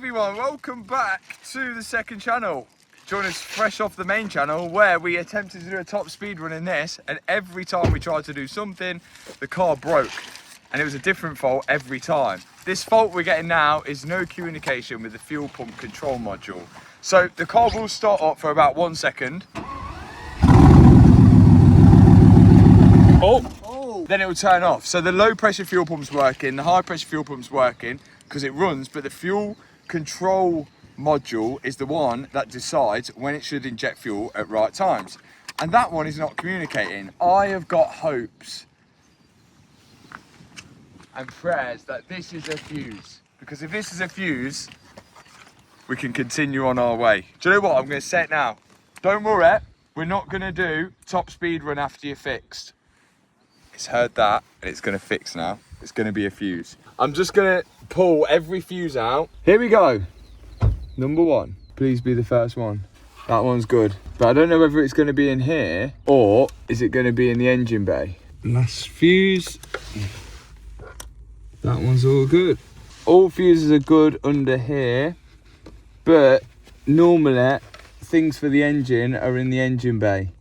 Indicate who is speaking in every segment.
Speaker 1: everyone, welcome back to the second channel. Join us fresh off the main channel where we attempted to do a top speed run in this, and every time we tried to do something, the car broke. And it was a different fault every time. This fault we're getting now is no communication with the fuel pump control module. So the car will start up for about 1 second. Then it will turn off. So the low pressure fuel pump's working, the high pressure fuel pump's working because it runs, but the fuel control module is the one that decides when it should inject fuel at right times. And that one is not communicating. I have got hopes and prayers that this is a fuse. Because if this is a fuse, we can continue on our way. Do you know what? I'm going to say it now. Don't worry, we're not going to do top speed run after you're fixed. It's heard that, and it's going to fix now. It's going to be a fuse. I'm just going to pull every fuse out. Here we go. Number one. Please be the first one. That one's good. But I don't know whether it's going to be in here, or is it going to be in the engine bay. Last fuse. That one's all good. All fuses are good under here, but normally things for the engine are in the engine bay.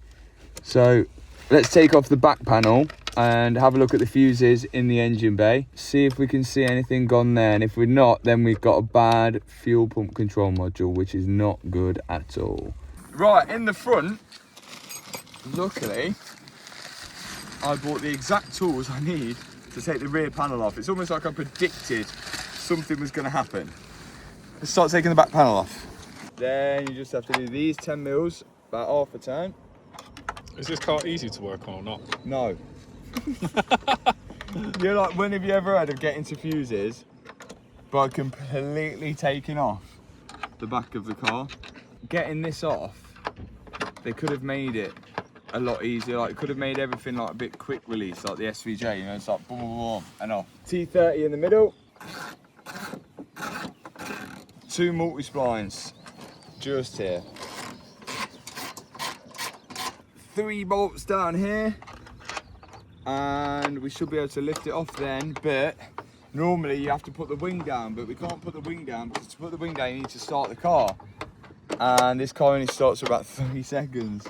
Speaker 1: So let's take off the back panel and have a look at the fuses in the engine bay. See if we can see anything gone there. And if we're not, then we've got a bad fuel pump control module, which is not good at all. Right, in the front, luckily, I bought the exact tools I need to take the rear panel off. It's almost like I predicted something was gonna happen. Let's start taking the back panel off. Then you just have to do these 10 mils, about half a turn.
Speaker 2: Is this car easy to work on or not?
Speaker 1: No. You're like, when have you ever heard of getting to fuses by completely taking off the back of the car? Getting this off, they could have made it a lot easier. Like, could have made everything like a bit quick release, like the SVJ, you know, it's like boom, boom, boom, and off. T30 in the middle. 2 multi-splines just here. 3 bolts down here. And we should be able to lift it off then, but normally you have to put the wing down, but we can't put the wing down because to put the wing down you need to start the car. And this car only starts for about 30 seconds,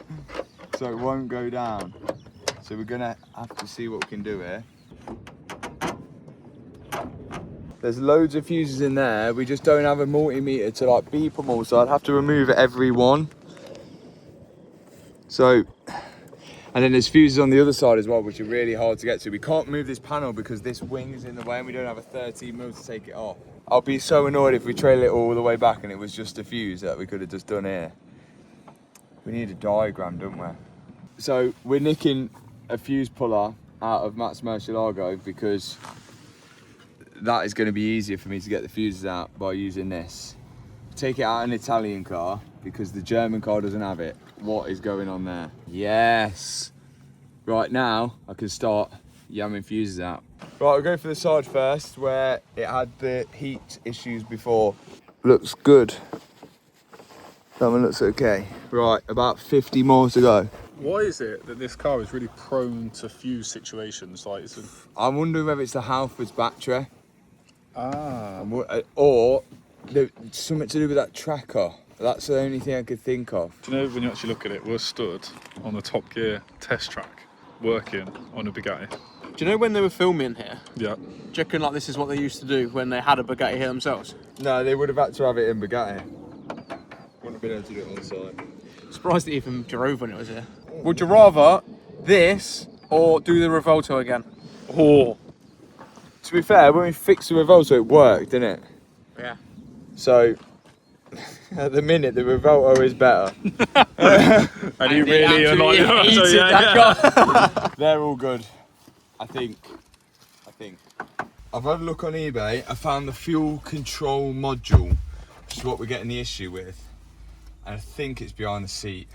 Speaker 1: so it won't go down. So we're gonna have to see what we can do here. There's loads of fuses in there, we just don't have a multimeter to like beep them all, so I'd have to remove every one. So, and then there's fuses on the other side as well, which are really hard to get to. We can't move this panel because this wing is in the way and we don't have a 13mm to take it off. I'll be so annoyed if we trail it all the way back and it was just a fuse that we could have just done here. We need a diagram, don't we? So we're nicking a fuse puller out of Matt's Murcielago because that is going to be easier for me to get the fuses out by using this. Take it out an Italian car because the German car doesn't have it. What is going on there? Yes. Right, now I can start yamming fuses out. Right, we'll go for the side first where it had the heat issues before. Looks good. That one looks okay. Right, about 50 more to go.
Speaker 2: Why is it that this car is really prone to fuse situations? Like,
Speaker 1: I'm wondering whether it's the Halfords battery.
Speaker 2: Ah.
Speaker 1: Or something to do with that tracker. That's the only thing I could think of.
Speaker 2: Do you know, when you actually look at it, we're stood on the Top Gear test track working on a Bugatti.
Speaker 3: Do you know when they were filming here?
Speaker 2: Yeah.
Speaker 3: Do you reckon like this is what they used to do when they had a Bugatti here themselves?
Speaker 1: No, they would have had to have it in Bugatti. Wouldn't have been able to do it on the side.
Speaker 3: Surprised it even drove when it was here.
Speaker 4: Would you rather this or do the Revolto again?
Speaker 1: Oh. To be fair, when we fixed the Revolto, it worked, didn't it?
Speaker 3: Yeah.
Speaker 1: So, at the minute, the Revolto is better.
Speaker 2: And you really are like
Speaker 1: They're all good, I think. I've had a look on eBay. I found the fuel control module, which is what we're getting the issue with. And I think it's behind the seat.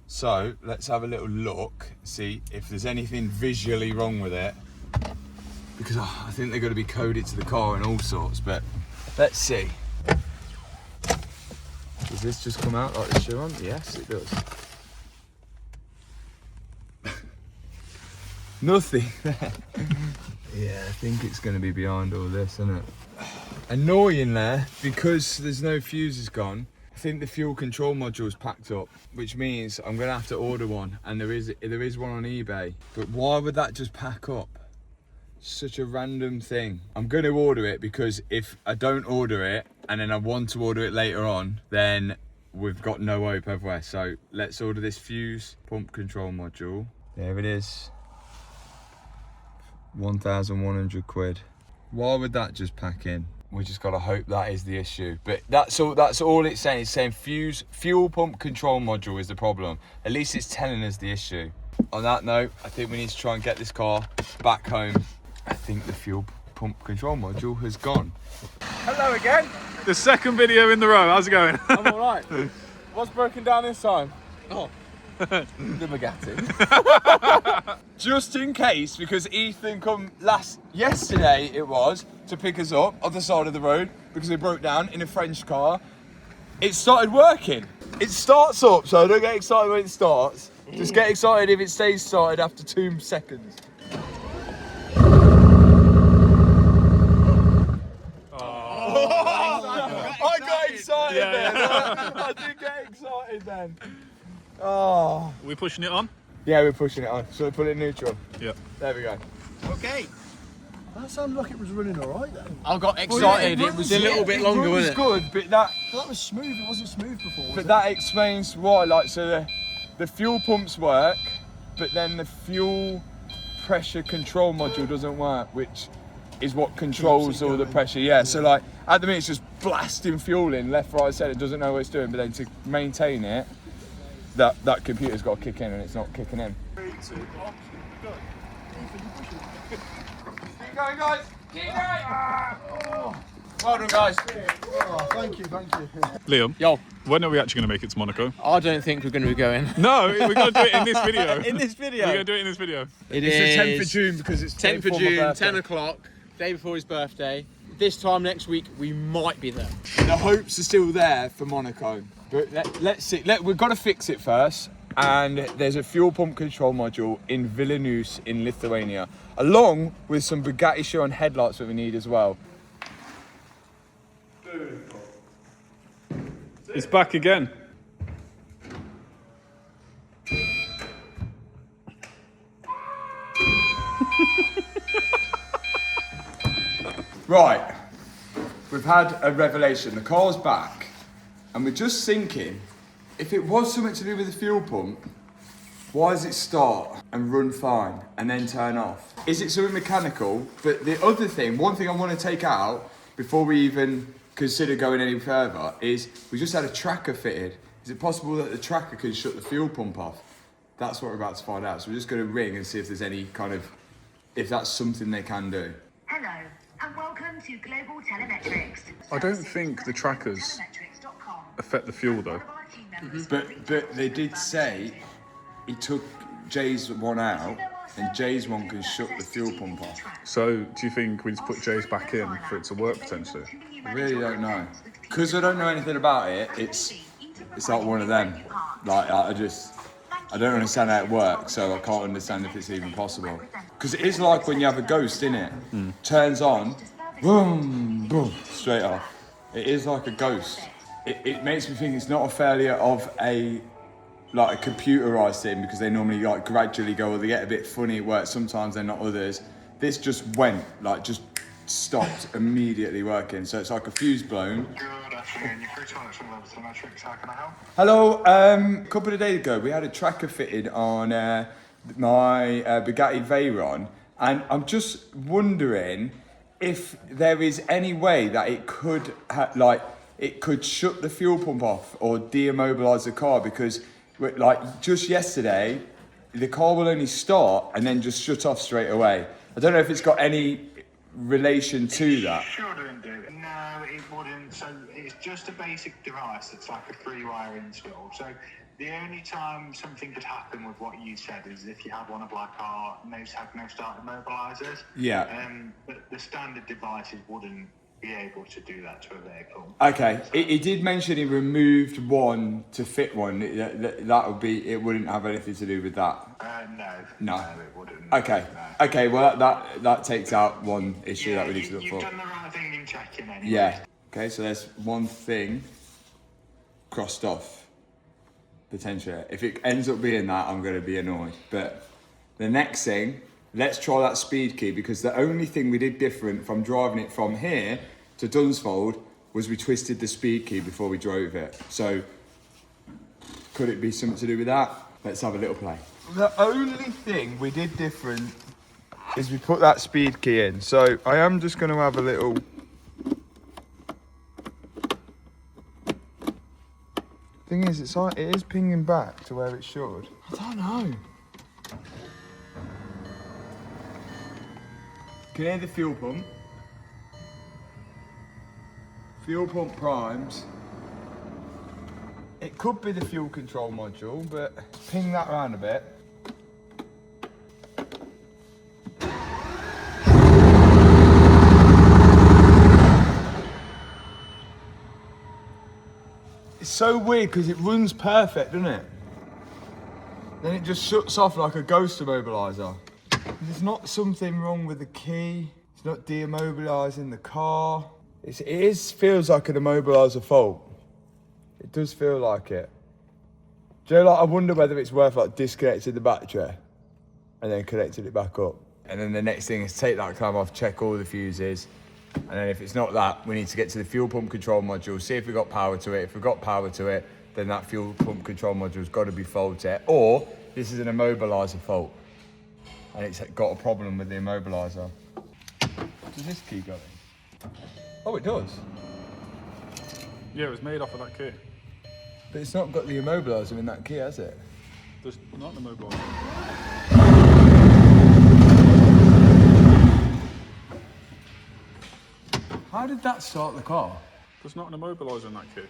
Speaker 1: So, let's have a little look, see if there's anything visually wrong with it. Because I think they're going to be coded to the car and all sorts, but let's see. Does this just come out like the shoe on? Yes, it does. Nothing there. Yeah, I think it's going to be behind all this, isn't it? Annoyingly, because there's no fuses gone, I think the fuel control module's packed up, which means I'm gonna have to order one, and there is one on eBay. But why would that just pack up? Such a random thing. I'm gonna order it because if I don't order it and then I want to order it later on, then we've got no hope, have we? So let's order this fuse pump control module. There it is. 1,100 quid. Why would that just pack in? We just gotta hope that is the issue. But that's all it's saying. It's saying fuel pump control module is the problem. At least it's telling us the issue. On that note, I think we need to try and get this car back home. I think the fuel pump control module has gone.
Speaker 4: Hello again.
Speaker 2: The second video in the row. How's it going?
Speaker 4: I'm all right. What's broken down this time? Oh, the Bugatti. Just in case, because Ethan come yesterday it was, to pick us up on the side of the road because it broke down in a French car. It started working. It starts up, so don't get excited when it starts. Just get excited if it stays started after 2 seconds. I got excited then. I did get excited then. Oh.
Speaker 2: Are we pushing it on?
Speaker 1: Yeah, we're pushing it on. So we put it in neutral.
Speaker 2: Yep.
Speaker 1: There we go.
Speaker 3: Okay.
Speaker 5: That sounded like it was running all right then.
Speaker 3: I got excited. It was a little bit longer,
Speaker 1: It was
Speaker 3: wasn't it?
Speaker 1: good, but that
Speaker 5: Well, that was smooth. It wasn't smooth before. Was
Speaker 1: But
Speaker 5: it?
Speaker 1: that explains why, like, so the fuel pumps work, but then the fuel pressure control module doesn't work, which is what controls all the pressure. Yeah, so like, at the minute it's just blasting fuel in left, right, centre, it doesn't know what it's doing, but then to maintain it, that computer's got to kick in and it's not kicking in. Keep going, guys! Keep going! Well done, guys.
Speaker 5: Oh, thank you.
Speaker 2: Liam,
Speaker 3: Yo,
Speaker 2: when are we actually going to make it to Monaco?
Speaker 3: I don't think we're going to be going.
Speaker 2: No, we're going to do it in this video.
Speaker 3: In this video?
Speaker 2: We're going to do it in this video.
Speaker 3: It's
Speaker 1: It's the 10th of June because it's
Speaker 3: 10th of
Speaker 1: before my
Speaker 3: June,
Speaker 1: birthday.
Speaker 3: 10 o'clock, day before his birthday. This time next week, we might be there.
Speaker 1: The hopes are still there for Monaco, but let's see. We've got to fix it first. And there's a fuel pump control module in Vilnius in Lithuania, along with some Bugatti Veyron headlights that we need as well.
Speaker 2: It's back again.
Speaker 1: Right, we've had a revelation. The car's back, and we're just thinking, if it was something to do with the fuel pump, why does it start and run fine and then turn off? Is it something mechanical? But the other thing, one thing I want to take out before we even consider going any further is we just had a tracker fitted. Is it possible that the tracker can shut the fuel pump off? That's what we're about to find out. So we're just going to ring and see if there's any kind of, if that's something they can do.
Speaker 6: Hello, and welcome to Global Telemetrics.
Speaker 2: I don't think the trackers affect the fuel though.
Speaker 1: But they did say he took Jay's one out, and Jay's one can shut the fuel pump off.
Speaker 2: So do you think we just put Jay's back in for it to work potentially?
Speaker 1: I really don't know. Because I don't know anything about it, it's like one of them. Like, I don't understand how it works, so I can't understand if it's even possible. Because it is like when you have a ghost, innit? Turns on, boom, boom, straight off. It is like a ghost. It makes me think it's not a failure of a computerized thing, because they normally like gradually go, or they get a bit funny at work. Sometimes they're not others. This just went, like, just stopped immediately working. So it's like a fuse blown.
Speaker 7: Good afternoon, you're free to answer from Global Telemetrics, how can I help?
Speaker 1: Hello, a couple of days ago we had a tracker fitted on my Bugatti Veyron, and I'm just wondering if there is any way that it could it could shut the fuel pump off or deimmobilize the car, because like just yesterday the car will only start and then just shut off straight away. I don't know if it's got any relation to that.
Speaker 7: Shouldn't do. No, it wouldn't. So it's just a basic device that's like a three-wire install. So the only time something could happen with what you said is if you had one of like our no start immobilizers.
Speaker 1: Yeah.
Speaker 7: But the standard devices wouldn't be able to do that to a vehicle.
Speaker 1: Okay, he did mention he removed one to fit one. That would be, it wouldn't have anything to do with that.
Speaker 7: No,
Speaker 1: No.
Speaker 7: it wouldn't.
Speaker 1: Okay,
Speaker 7: No.
Speaker 1: okay. Well, that takes out one issue that we need to look
Speaker 7: You've
Speaker 1: for.
Speaker 7: done the right thing in checking anyway.
Speaker 4: Yeah. Okay, so there's one thing crossed off, potentially. If it ends up being that, I'm going to be annoyed. But the next thing, let's try that speed key, because the only thing we did different from driving it from here to Dunsfold was we twisted the speed key before we drove it. So could it be something to do with that? Let's have a little play. The only thing we did different is we put that speed key in. So I am just going to have a little... Thing is, it's like, it is pinging back to where it should. I don't know. Can you hear the fuel pump? Fuel pump primes. It could be the fuel control module, but ping that around a bit. It's so weird because it runs perfect, doesn't it? Then it just shuts off like a ghost immobiliser. There's not something wrong with the key. It's not deimmobilising the car. It feels like an immobiliser fault. It does feel like it. Do you know, like, I wonder whether it's worth like disconnecting the battery and then connecting it back up. And then the next thing is take that clamp off, check all the fuses. And then if it's not that, we need to get to the fuel pump control module, see if we've got power to it. If we've got power to it, then that fuel pump control module's got to be faulty. Or this is an immobiliser fault. And it's got a problem with the immobiliser. Does this key go in? Oh, it does.
Speaker 2: Yeah, it was made off of that key.
Speaker 4: But it's not got the immobiliser in that key, has it?
Speaker 2: There's not an immobiliser.
Speaker 4: How did that start the car?
Speaker 2: There's not an immobiliser in that key.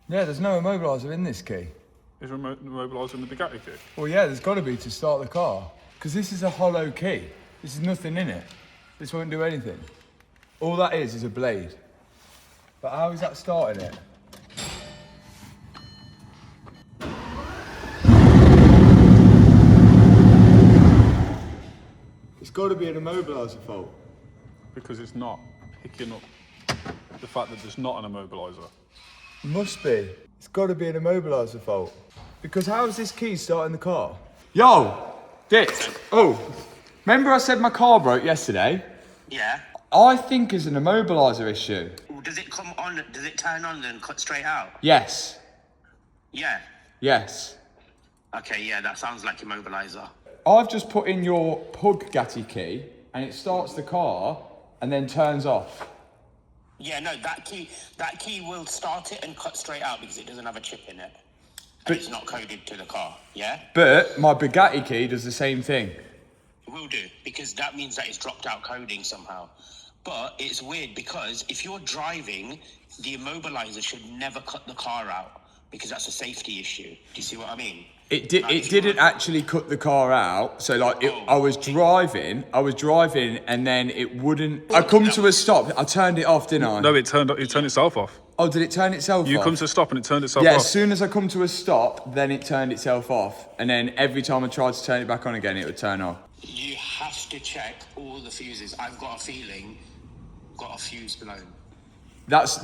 Speaker 4: Yeah, there's no immobiliser in this key.
Speaker 2: Is there an immobiliser in the Bugatti key?
Speaker 4: Well, yeah, there's got to be to start the car. Because this is a hollow key. This is nothing in it. This won't do anything. All that is a blade. But how is that starting it? It's got to be an immobiliser fault.
Speaker 2: Because it's not picking up the fact that there's not an immobiliser.
Speaker 4: Must be. It's got to be an immobiliser fault. Because how is this key starting the car? Yo, Dick. Oh, remember I said my car broke yesterday?
Speaker 8: Yeah.
Speaker 4: I think it's an immobiliser issue.
Speaker 8: Does it come on? Does it turn on and cut straight out?
Speaker 4: Yes.
Speaker 8: Yeah.
Speaker 4: Yes.
Speaker 8: Okay. Yeah, that sounds like immobiliser.
Speaker 4: I've just put in your Bugatti'S key and it starts the car and then turns off.
Speaker 8: Yeah. No, that key will start it and cut straight out because it doesn't have a chip in it. And it's not coded to the car. Yeah.
Speaker 4: But my Bugatti key does the same thing.
Speaker 8: It will do because that means that it's dropped out coding somehow. But it's weird because if you're driving, the immobiliser should never cut the car out because that's a safety issue. Do you see what I mean?
Speaker 4: It didn't actually cut the car out. So like I was driving and then it wouldn't. I come to a stop. I turned it off, didn't I?
Speaker 2: No, it turned itself off.
Speaker 4: Oh, did it turn itself off?
Speaker 2: You come to a stop and it turned itself
Speaker 4: Yeah,
Speaker 2: off.
Speaker 4: as soon as I come to a stop, then it turned itself off. And then every time I tried to turn it back on again, it would turn off.
Speaker 8: You have to check all the fuses. I've got a feeling got a fuse blown.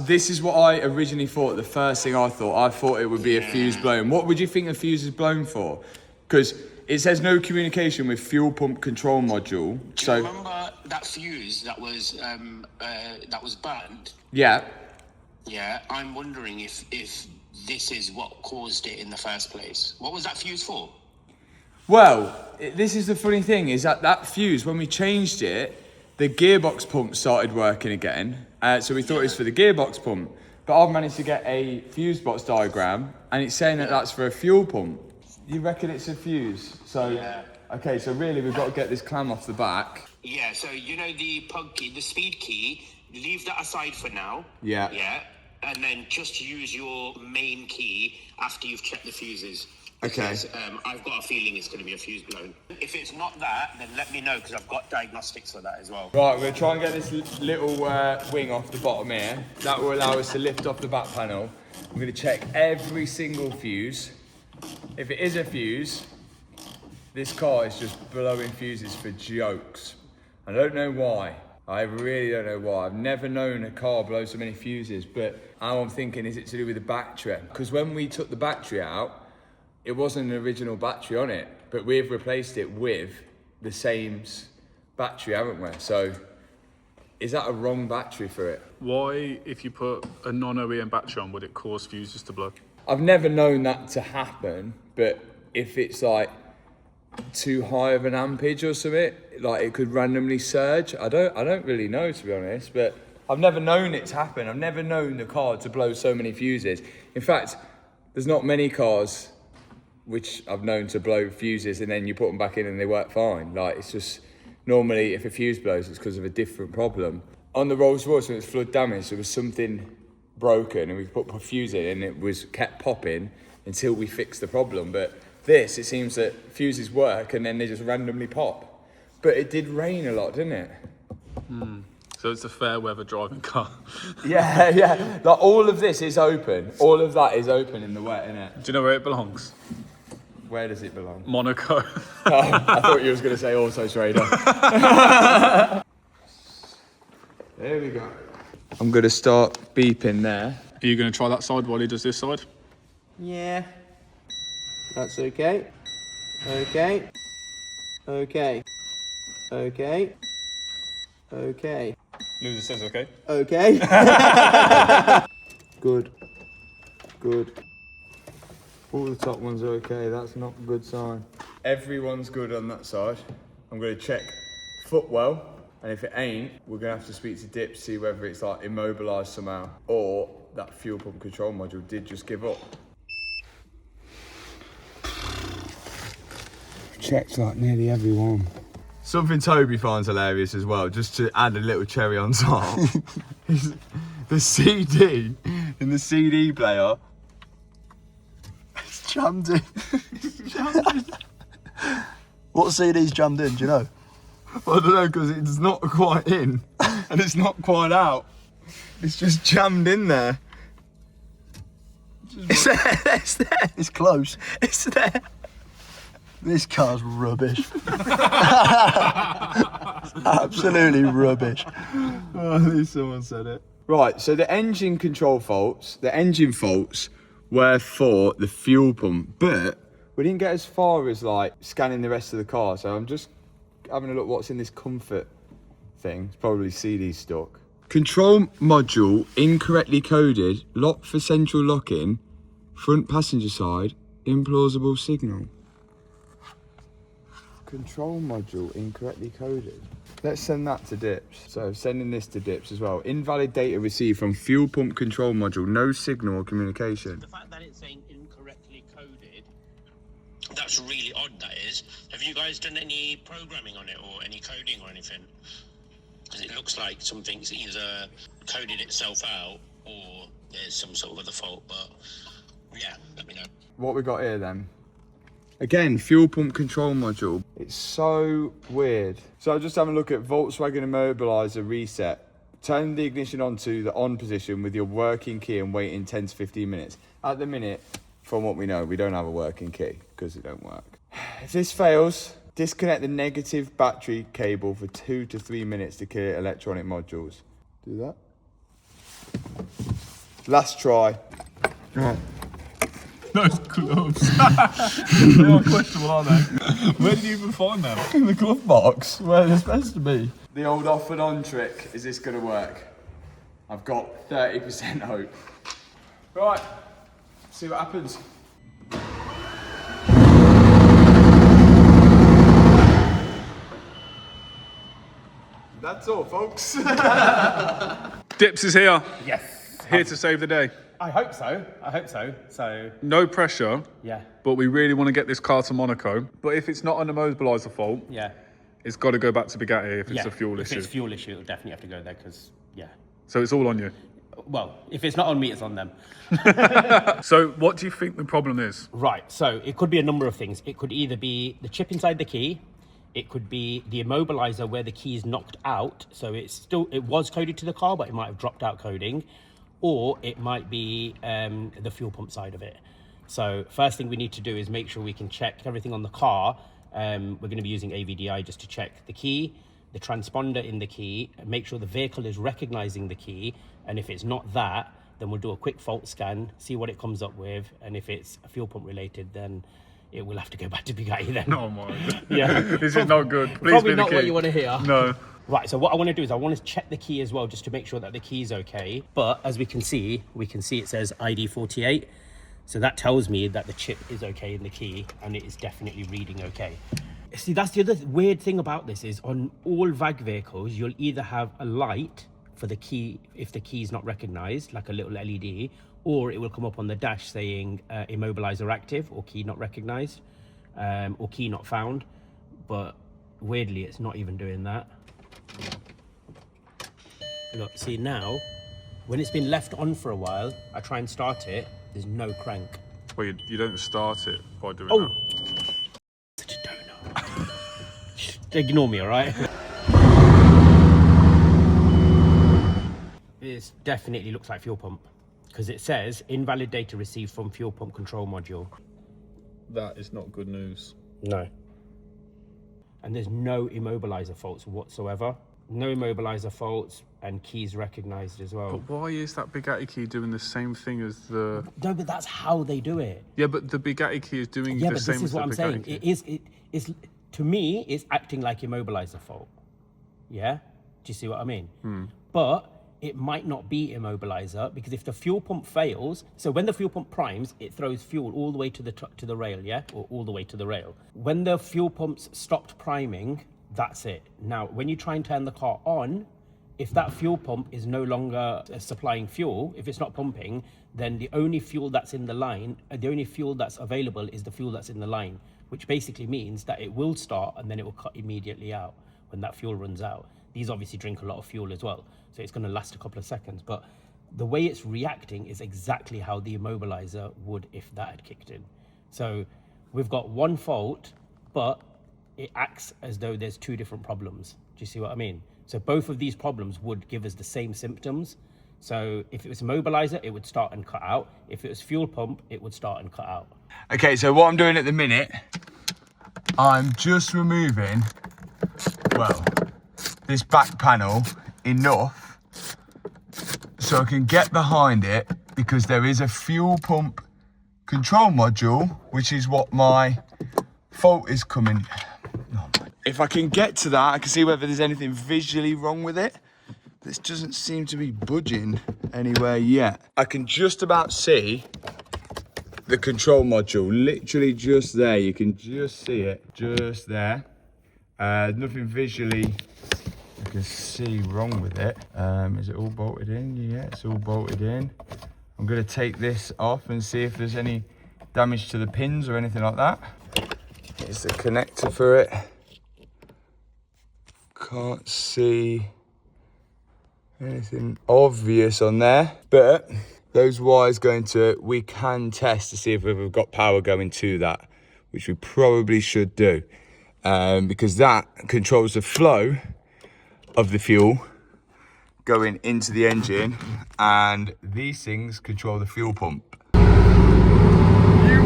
Speaker 4: This is what I originally thought. The first thing I thought it would be a fuse blown. What would you think a fuse is blown for? Because it says no communication with fuel pump control module.
Speaker 8: Do you remember that fuse that was burned?
Speaker 4: Yeah.
Speaker 8: Yeah, I'm wondering if this is what caused it in the first place. What was that fuse for?
Speaker 4: Well, this is the funny thing, is that fuse, when we changed it, the gearbox pump started working again. So we thought it was for the gearbox pump. But I've managed to get a fuse box diagram, and it's saying that that's for a fuel pump. You reckon it's a fuse? So,
Speaker 8: Yeah.
Speaker 4: Okay, so really we've got to get this clam off the back.
Speaker 8: Yeah, so you know the pug key, the speed key, leave that aside for now.
Speaker 4: Yeah.
Speaker 8: Yeah, and then just use your main key after you've checked the fuses.
Speaker 4: Okay.
Speaker 8: Because, I've got a feeling it's going to be a fuse blown. If it's not that, then let me know because I've got diagnostics for that as well.
Speaker 4: Right, we're going to try and get this little wing off the bottom here. That will allow us to lift off the back panel. I'm going to check every single fuse. If it is a fuse, this car is just blowing fuses for jokes. I don't know why.
Speaker 1: I really don't know why. I've never known a car blow so many fuses, but now I'm thinking, is it to do with the battery? Because when we took the battery out, it wasn't an original battery on it, but we've replaced it with the same battery, haven't we? So is that a wrong battery for it?
Speaker 2: Why, if you put a non-OEM battery on, would it cause fuses to blow?
Speaker 1: I've never known that to happen, but if it's like too high of an ampage or something, like it could randomly surge. I don't really know, to be honest, but I've never known it to happen. I've never known the car to blow so many fuses. In fact, there's not many cars which I've known to blow fuses and then you put them back in and they work fine. Like, it's just, normally if a fuse blows, it's because of a different problem. On the Rolls Royce, when it was flood damage, there was something broken and we put a fuse in and it was kept popping until we fixed the problem. But this, it seems that fuses work and then they just randomly pop. But it did rain a lot, didn't it?
Speaker 2: So it's a fair weather driving car.
Speaker 1: Yeah. Like, all of this is open. All of that is open in the wet, isn't it?
Speaker 2: Do you know where it belongs?
Speaker 1: Where does it belong?
Speaker 2: Monaco.
Speaker 1: I thought you was going to say Auto Trader. There we go. I'm going to start beeping there.
Speaker 2: Are you going to try that side while he does this side?
Speaker 3: Yeah. That's okay. Okay. Okay. Okay. Okay.
Speaker 2: Loser says okay.
Speaker 3: Okay.
Speaker 1: Good. All the top ones are okay. That's not a good sign. Everyone's good on that side. I'm going to check footwell. And if it ain't, we're going to have to speak to Dip to see whether it's like immobilised somehow or that fuel pump control module did just give up. Checked like nearly every one. Something Toby finds hilarious as well, just to add a little cherry on top, is the CD in the CD player.
Speaker 5: It's jammed in. What CD's jammed in, do you know?
Speaker 1: I don't know, because it's not quite in and it's not quite out. It's just jammed in there. It's there, it's there.
Speaker 5: It's close.
Speaker 1: It's there.
Speaker 5: This car's rubbish. Absolutely rubbish.
Speaker 1: Oh, at least someone said it. Right, so the engine control faults, the engine faults were for the fuel pump, but we didn't get as far as like scanning the rest of the car, so I'm just having a look what's in this comfort thing. It's probably CD stuck. Control module incorrectly coded, lock for central locking, front passenger side, implausible signal. Control module incorrectly coded. Let's send that to Dips. So sending this to Dips as well. Invalid data received from fuel pump control module, no signal or communication.
Speaker 8: The fact that it's saying incorrectly coded, that's really odd, that is. Have you guys done any programming on it or any coding or anything? Because it looks like something's either coded itself out or there's some sort of other fault, but yeah, let me know.
Speaker 1: What we got here then? Again, fuel pump control module. It's so weird. So I'm just having a look at Volkswagen immobilizer reset. Turn the ignition on to the on position with your working key and wait in 10 to 15 minutes. At the minute, from what we know, we don't have a working key because it don't work. If this fails, disconnect the negative battery cable for 2 to 3 minutes to clear electronic modules. Do that. Last try. Right.
Speaker 2: Those gloves. They are questionable, aren't they? Where did you even find them?
Speaker 1: In the glove box, where they're supposed to be. The old off and on trick, is this gonna work? I've got 30% hope. Right, see what happens. That's all, folks.
Speaker 2: Dips is here.
Speaker 3: Yes.
Speaker 2: Here to save the day.
Speaker 3: I hope so. So,
Speaker 2: No pressure,
Speaker 3: yeah.
Speaker 2: but we really want to get this car to Monaco. But if it's not an immobiliser fault,
Speaker 3: Yeah.
Speaker 2: it's got to go back to Bugatti if it's a fuel
Speaker 3: if
Speaker 2: issue.
Speaker 3: it's fuel issue, it'll definitely have to go there because, yeah.
Speaker 2: So it's all on you.
Speaker 3: Well, if it's not on me, it's on them.
Speaker 2: So what do you think the problem is?
Speaker 3: Right, so it could be a number of things. It could either be the chip inside the key, it could be the immobilizer where the key is knocked out, so it was coded to the car, but it might have dropped out coding, or it might be the fuel pump side of it. So first thing we need to do is make sure we can check everything on the car. We're going to be using AVDI just to check the key, the transponder in the key, make sure the vehicle is recognizing the key, and if it's not that, then we'll do a quick fault scan, see what it comes up with, and if it's fuel pump related, then it will have to go back to Bugatti then.
Speaker 2: Oh my God.
Speaker 3: Yeah.
Speaker 2: This is not good. Please
Speaker 3: Probably
Speaker 2: be the
Speaker 3: not what
Speaker 2: key.
Speaker 3: you want to hear.
Speaker 2: No.
Speaker 3: Right, so what I want to do is I want to check the key as well, just to make sure that the key is okay. But as we can see it says ID 48. So that tells me that the chip is okay in the key, and it is definitely reading okay. See, that's the other weird thing about this is on all VAG vehicles, you'll either have a light for the key if the key is not recognized, like a little LED, or it will come up on the dash saying immobilizer active or key not recognized, or key not found. But weirdly, it's not even doing that. Look, see now, when it's been left on for a while, I try and start it, there's no crank.
Speaker 2: Well, you don't start it by doing
Speaker 3: Oh.
Speaker 2: that.
Speaker 3: Such a donut. Ignore me, all right? This definitely looks like fuel pump, because it says invalid data received from fuel pump control module.
Speaker 2: That is not good news.
Speaker 3: No. And there's no immobilizer faults whatsoever. No immobilizer faults, and keys recognized as well.
Speaker 2: But why is that Bugatti key doing the same thing as the...
Speaker 3: No, but that's how they do it.
Speaker 2: Yeah, but the Bugatti key is doing
Speaker 3: Yeah,
Speaker 2: the
Speaker 3: but
Speaker 2: same
Speaker 3: this
Speaker 2: as
Speaker 3: is what I'm
Speaker 2: the
Speaker 3: saying.
Speaker 2: Bugatti key.
Speaker 3: It is, to me, it's acting like immobilizer fault. Yeah? Do you see what I mean? But it might not be immobilizer, because if the fuel pump fails, so when the fuel pump primes, it throws fuel all the way to the rail, yeah? Or all the way to the rail. When the fuel pumps stopped priming, that's it. Now, when you try and turn the car on, if that fuel pump is no longer supplying fuel, if it's not pumping, then the only fuel that's in the line, the only fuel that's available is the fuel that's in the line, which basically means that it will start and then it will cut immediately out when that fuel runs out. These obviously drink a lot of fuel as well, so it's going to last a couple of seconds. But the way it's reacting is exactly how the immobilizer would if that had kicked in. So we've got one fault, but it acts as though there's two different problems. Do you see what I mean? So both of these problems would give us the same symptoms. So if it was immobilizer, it would start and cut out. If it was fuel pump, it would start and cut out.
Speaker 4: Okay, so what I'm doing at the minute, I'm just removing, well, this back panel enough so I can get behind it, because there is a fuel pump control module, which is what my fault is coming. If I can get to that, I can see whether there's anything visually wrong with it. This doesn't seem to be budging anywhere yet. I can just about see the control module, literally just there. You can just see it, just there. Nothing visually I can see wrong with it. Is it all bolted in? Yeah, it's all bolted in. I'm gonna take this off and see if there's any damage to the pins or anything like that. Here's the connector for it. Can't see anything obvious on there, but those wires going to it, we can test to see if we've got power going to that, which we probably should do, because that controls the flow of the fuel going into the engine, and these things control the fuel pump. You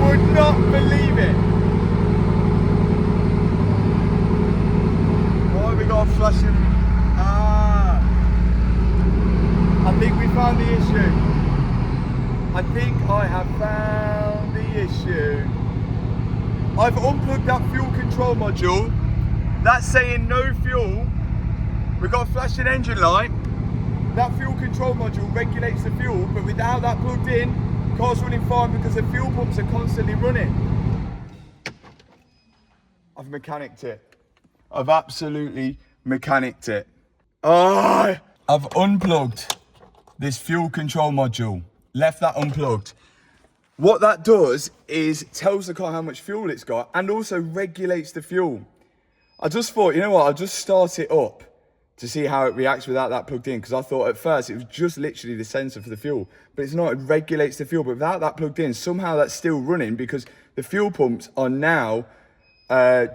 Speaker 4: would not believe it. Why have we got a flashing? I think we found the issue. I think I have found the issue. I've unplugged that fuel control module. That's saying no fuel. We've got a flashing engine light. That fuel control module regulates the fuel, but without that plugged in, car's running fine because the fuel pumps are constantly running. I've mechanicked it. I've absolutely mechanicked it. Oh, I've unplugged this fuel control module, left that unplugged. What that does is tells the car how much fuel it's got and also regulates the fuel. I just thought, you know what, I'll just start it up to see how it reacts without that plugged in, because I thought at first it was just literally the sensor for the fuel, but it's not. It regulates the fuel, but without that plugged in, somehow that's still running because the fuel pumps are now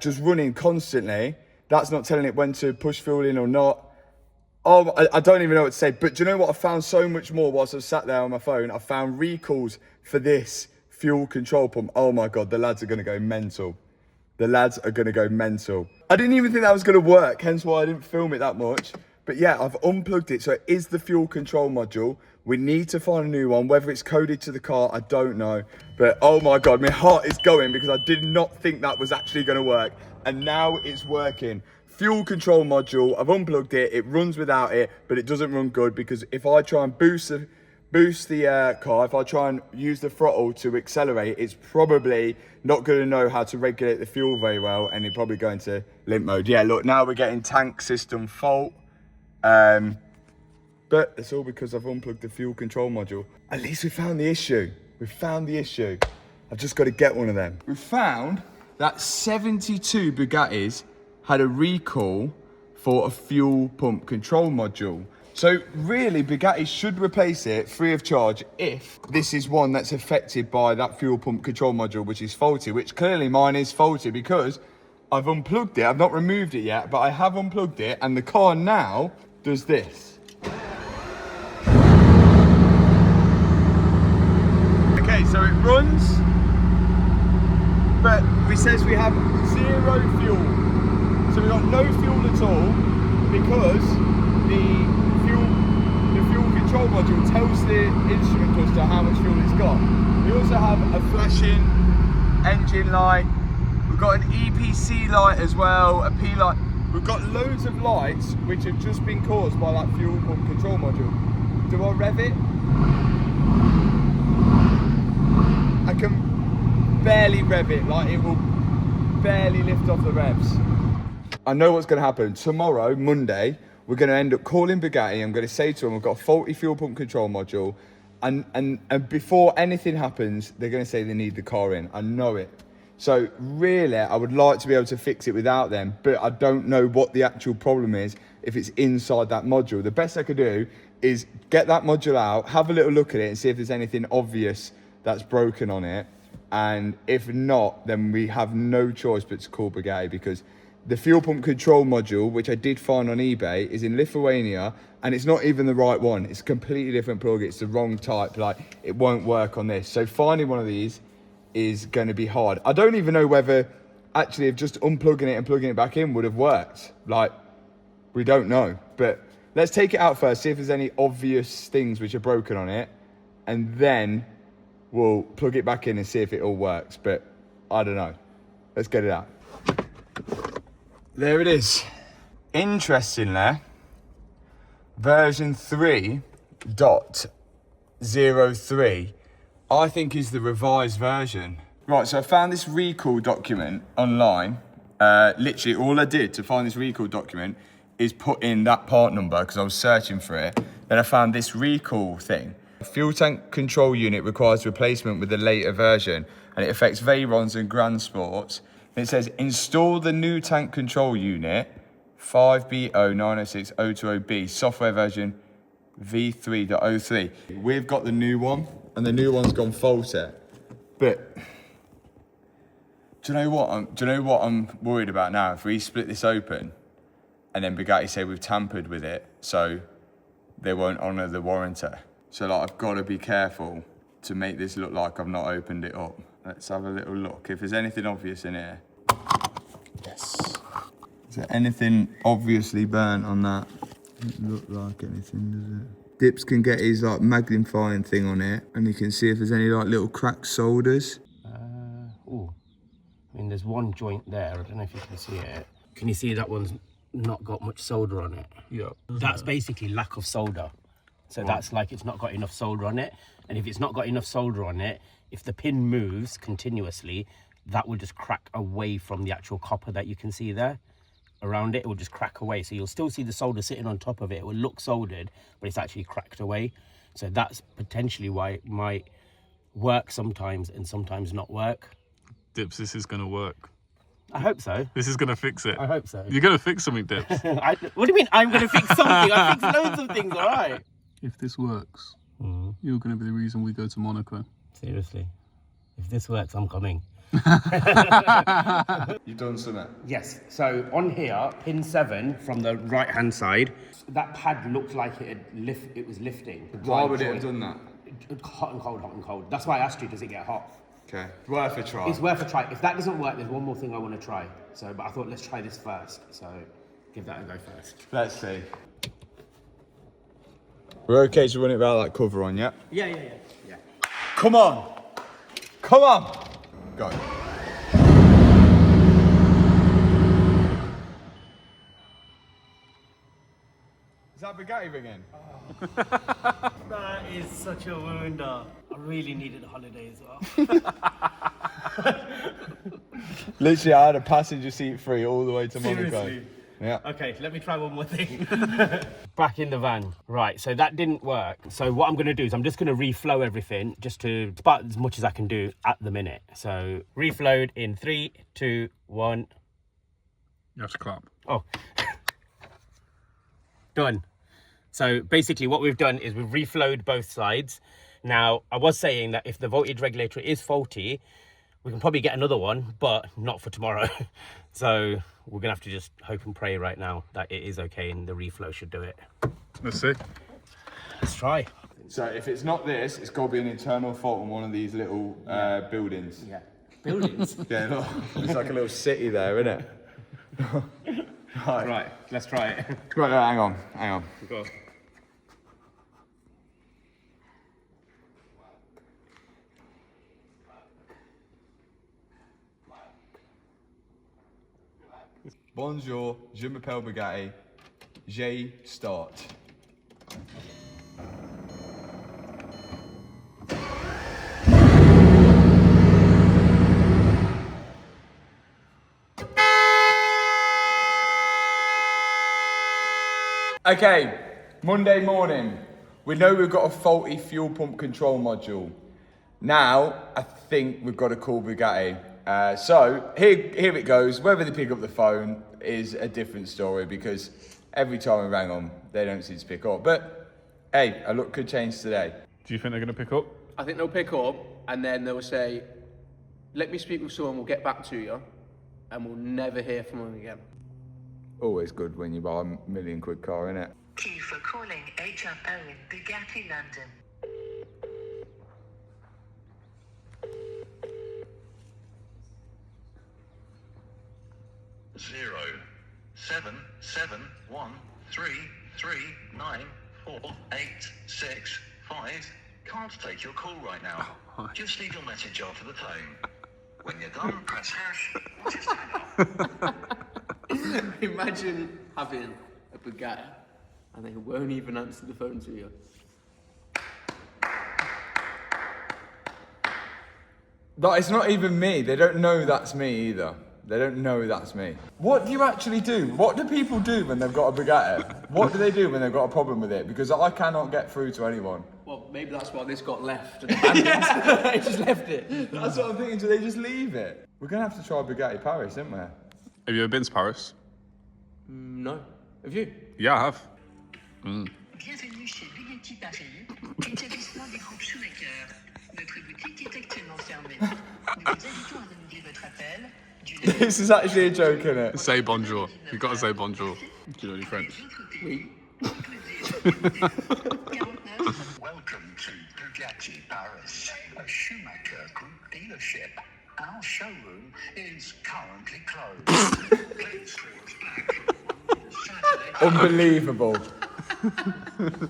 Speaker 4: just running constantly. That's not telling it when to push fuel in or not. Oh, I don't even know what to say, but do you know what? I found so much more whilst I was sat there on my phone. I found recalls for this fuel control pump. Oh my God, the lads are gonna go mental.
Speaker 1: The lads are gonna go mental. I didn't even think that was gonna work, hence why I didn't film it that much. But yeah, I've unplugged it, so it is the fuel control module. We need to find a new one. Whether it's coded to the car, I don't know. But oh my God, my heart is going because I did not think that was actually gonna work. And now it's working. Fuel control module, I've unplugged it, it runs without it, but it doesn't run good because if I try and boost the car, if I try and use the throttle to accelerate, it's probably not going to know how to regulate the fuel very well, and it'll probably go into limp mode. Yeah, look, now we're getting tank system fault. But it's all because I've unplugged the fuel control module. At least we found the issue. We found the issue. I've just got to get one of them. We found that 72 Bugatti's had a recall for a fuel pump control module. So really, Bugatti should replace it free of charge if this is one that's affected by that fuel pump control module, which is faulty, which clearly mine is faulty because I've unplugged it. I've not removed it yet, but I have unplugged it, and the car now does this. Okay, so it runs, but it says we have 0 fuel. So we've got no fuel at all because the fuel control module tells the instrument cluster how much fuel it's got. We also have a flashing engine light. We've got an EPC light as well, a P light. We've got loads of lights which have just been caused by that fuel pump control module. Do I rev it? I can barely rev it, like it will barely lift off the revs. I know what's going to happen. Tomorrow, Monday, we're going to end up calling Bugatti. I'm going to say to them, we've got a faulty fuel pump control module. And before anything happens, they're going to say they need the car in. I know it. So really, I would like to be able to fix it without them, but I don't know what the actual problem is if it's inside that module. The best I could do is get that module out, have a little look at it and see if there's anything obvious that's broken on it. And if not, then we have no choice but to call Bugatti, because the fuel pump control module, which I did find on eBay, is in Lithuania, and it's not even the right one. It's a completely different plug. It's the wrong type. Like, it won't work on this. So finding one of these is going to be hard. I don't even know whether actually if just unplugging it and plugging it back in would have worked. Like, we don't know. But let's take it out first, see if there's any obvious things which are broken on it, and then we'll plug it back in and see if it all works. But I don't know. Let's get it out. There it is. Interestingly, version 3.03 I think is the revised version. Right, so I found this recall document online. Literally all I did to find this recall document is put in that part number because I was searching for it. Then I found this recall thing. Fuel tank control unit requires replacement with the later version, and it affects Veyrons and Grand Sports. It says, install the new tank control unit, 5B0906-020B, software version v3.03. We've got the new one, and the new one's gone faulty. But, do you know what I'm worried about now? If we split this open, and then Bugatti say we've tampered with it, so they won't honour the warranty. So like, I've got to be careful to make this look like I've not opened it up. Let's have a little look. If there's anything obvious in here. Yes. Is there anything obviously burnt on that? Doesn't look like anything, does it? Dips can get his like magnifying thing on it, and you can see if there's any like little cracked solders.
Speaker 3: Oh, I mean, there's one joint there. I don't know if you can see it. Can you see that one's not got much solder on it?
Speaker 2: Yeah.
Speaker 3: That's basically lack of solder. So that's like it's not got enough solder on it. And if it's not got enough solder on it, if the pin moves continuously, that will just crack away from the actual copper that you can see there. Around it, it will just crack away. So you'll still see the solder sitting on top of it. It will look soldered, but it's actually cracked away. So that's potentially why it might work sometimes and sometimes not work.
Speaker 2: Dips, this is going to work.
Speaker 3: I hope so.
Speaker 2: This is going to fix it.
Speaker 3: I hope so.
Speaker 2: You're going to fix something, Dips.
Speaker 3: What do you mean I'm going to fix something? I fix loads of things, all right?
Speaker 2: If this works, you're going to be the reason we go to Monaco.
Speaker 3: Seriously. If this works, I'm coming.
Speaker 1: You've done something?
Speaker 3: Yes. So on here, pin 7 from the right-hand side, that pad looked like it was lifting.
Speaker 1: Why would it have done that?
Speaker 3: Hot and cold, hot and cold. That's why I asked you, does it get hot?
Speaker 1: Okay, worth a try.
Speaker 3: It's worth a try. If that doesn't work, there's one more thing I want to try. So, but I thought let's try this first. So, give that a go first.
Speaker 1: Let's see. We're okay to run it without that cover on, yeah?
Speaker 3: Yeah.
Speaker 1: Come on! Come on! Go. Is that Bugatti ringing?
Speaker 3: That is such a wound. I really needed a holiday as well.
Speaker 1: Literally, I had a passenger seat free all the way to Monaco.
Speaker 3: Seriously?
Speaker 1: Yeah.
Speaker 3: Okay, let me try one more thing. Back in the van. Right, so that didn't work. So what I'm going to do is I'm just going to reflow everything just to spot as much as I can do at the minute. So reflowed in 3, 2, 1.
Speaker 2: You have to clap.
Speaker 3: Oh. Done. So basically what we've done is we've reflowed both sides. Now, I was saying that if the voltage regulator is faulty, we can probably get another one, but not for tomorrow. So we're gonna have to just hope and pray right now that it is okay and the reflow should do it.
Speaker 2: Let's see.
Speaker 3: Let's try.
Speaker 1: So if it's not this, it's got to be an internal fault on one of these little buildings.
Speaker 3: Yeah. Buildings.
Speaker 1: Yeah, look, it's like a little city there, isn't it?
Speaker 3: Right, let's try it.
Speaker 1: Right, hang on.
Speaker 3: Go.
Speaker 1: Bonjour, je m'appelle Bugatti. J'ai start. Okay, Monday morning. We know we've got a faulty fuel pump control module. Now, I think we've got to call Bugatti. So here it goes. Whether they pick up the phone is a different story because every time we rang them, they don't seem to pick up. But hey, a look could change today.
Speaker 2: Do you think they're going to pick up?
Speaker 9: I think they'll pick up and then they'll say, let me speak with someone, we'll get back to you, and we'll never hear from them again.
Speaker 1: Always good when you buy a £1 million car, innit?
Speaker 6: Thank you for calling HRO in Bugatti London.
Speaker 7: Zero, 7, 7, 1, 3, 3, 9, 4, 8, 6, 5. Can't take your call right now. Just leave your message after the tone. When you're done, press hash. Just hang up.
Speaker 9: Imagine having a Bugatti and they won't even answer the phone to you.
Speaker 1: Like, it's not even me. They don't know that's me either. They don't know that's me. What do you actually do? What do people do when they've got a Bugatti? What do they do when they've got a problem with it? Because I cannot get through to anyone.
Speaker 9: Well, maybe that's why this got left and abandoned. They just left it.
Speaker 1: That's what I'm thinking. Do they just leave it? We're going to have to try Bugatti Paris, aren't we?
Speaker 2: Have you ever been to Paris?
Speaker 9: No. Have you?
Speaker 2: Yeah, I have.
Speaker 6: Bienvenue chez Bugatti Paris, établissement du groupe Schumacher. Notre boutique est actuellement fermée. Nous vous invitons à renouveler votre appel.
Speaker 1: This is actually a joke, isn't it?
Speaker 2: Say bonjour. You've got to say bonjour. Do you know any French?
Speaker 9: Oui.
Speaker 7: Welcome to Bugatti Paris, a Schumacher Group dealership. Our showroom is currently closed. Please call us back on Saturday.
Speaker 1: Unbelievable.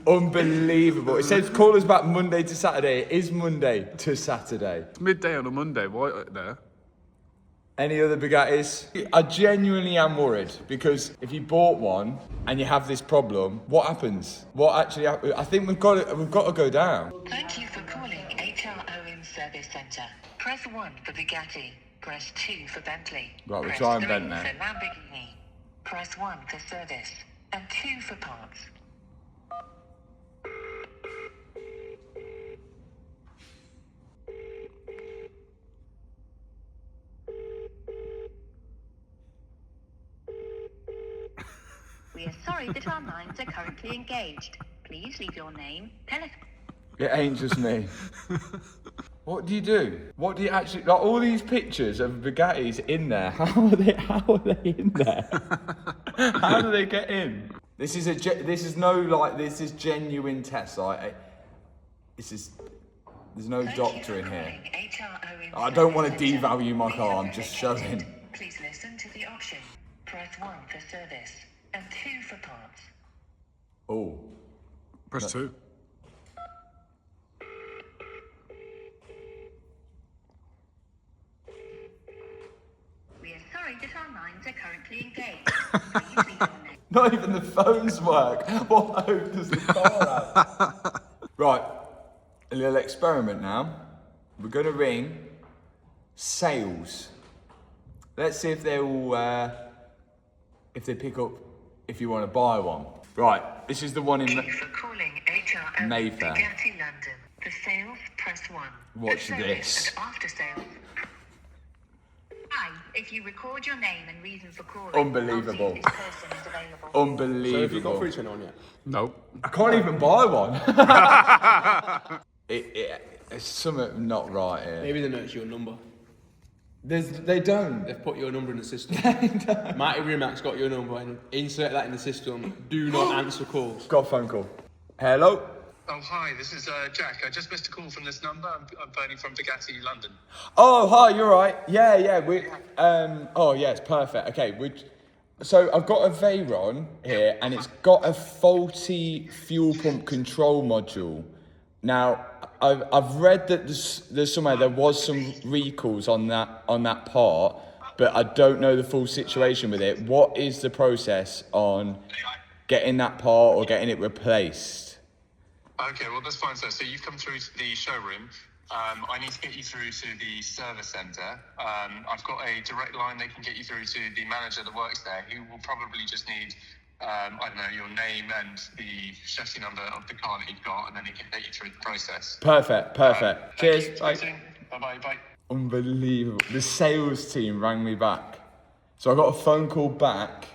Speaker 1: Unbelievable. It says call us back Monday to Saturday. It is Monday to Saturday.
Speaker 2: Midday on a Monday. Why there?
Speaker 1: Any other Bugattis? I genuinely am worried because if you bought one and you have this problem, what happens? What actually happens? I think we've got to go down.
Speaker 6: Thank you for calling HRO Service Centre. Press 1 for Bugatti. Press 2 for Bentley.
Speaker 1: Right, we're
Speaker 6: Press
Speaker 1: trying
Speaker 6: 3
Speaker 1: Bentley.
Speaker 6: for Lamborghini. Press 1 for service. And 2 for parts.
Speaker 10: We are sorry that our lines are currently engaged. Please leave your name, telephone.
Speaker 1: It ain't just me. What do you do? What do you actually, like all these pictures of Bugattis in there, how are they in there? How do they get in? This is no like, this is genuine test, like, this is There's no
Speaker 6: Thank you
Speaker 1: doctor
Speaker 6: for
Speaker 1: in here.
Speaker 6: calling HRO
Speaker 1: I don't want to
Speaker 6: Service Centre.
Speaker 1: devalue my
Speaker 6: We
Speaker 1: car,
Speaker 6: have
Speaker 1: I'm just
Speaker 6: located.
Speaker 1: showing.
Speaker 6: Please listen to the option. Press 1 for service and 2 for parts.
Speaker 1: Oh.
Speaker 2: Press 2.
Speaker 10: We are sorry that our lines are currently engaged. Please leave your name.
Speaker 1: Not even the phones work. What hope does the car have? Right, a little experiment now. We're going to ring sales. Let's see if they will, if they pick up if you want to buy one. Right, this is the one in
Speaker 6: Thank you for calling HRO
Speaker 1: Mayfair.
Speaker 6: Bugatti London. For sales, press 1.
Speaker 1: Watch
Speaker 6: For service
Speaker 1: this.
Speaker 6: and after sales.
Speaker 10: Hi, if you record your name and reason for calling,
Speaker 1: Unbelievable.
Speaker 10: I'll see if this person is available.
Speaker 1: unbelievable.
Speaker 9: So have you got through to anyone yet?
Speaker 2: Nope.
Speaker 1: I can't even buy one. It's something not right here.
Speaker 9: Maybe they know it's your number.
Speaker 1: They don't.
Speaker 9: They've put your number in the system. Marty Rimack's got your number and insert that in the system. Do not answer calls.
Speaker 1: Got a phone call. Hello?
Speaker 11: Oh, hi, this is Jack. I just missed a call from this number. I'm phoning from Bugatti, London.
Speaker 1: Oh, hi, you're right. Yeah, oh, yeah, it's perfect. Okay, so I've got a Veyron here, and it's got a faulty fuel pump control module. Now, I've read that there's somewhere there was some recalls on that part, but I don't know the full situation with it. What is the process on getting that part or getting it replaced?
Speaker 11: Okay, well, that's fine, sir. So you've come through to the showroom. I need to get you through to the service centre. I've got a direct line they can get you through to the manager that works there, who will probably just need, I don't know, your name and the chassis number of the car that you've got, and then he can get you through the process.
Speaker 1: Perfect. Cheers. Bye.
Speaker 11: Bye-bye.
Speaker 1: Unbelievable. The sales team rang me back. So I got a phone call back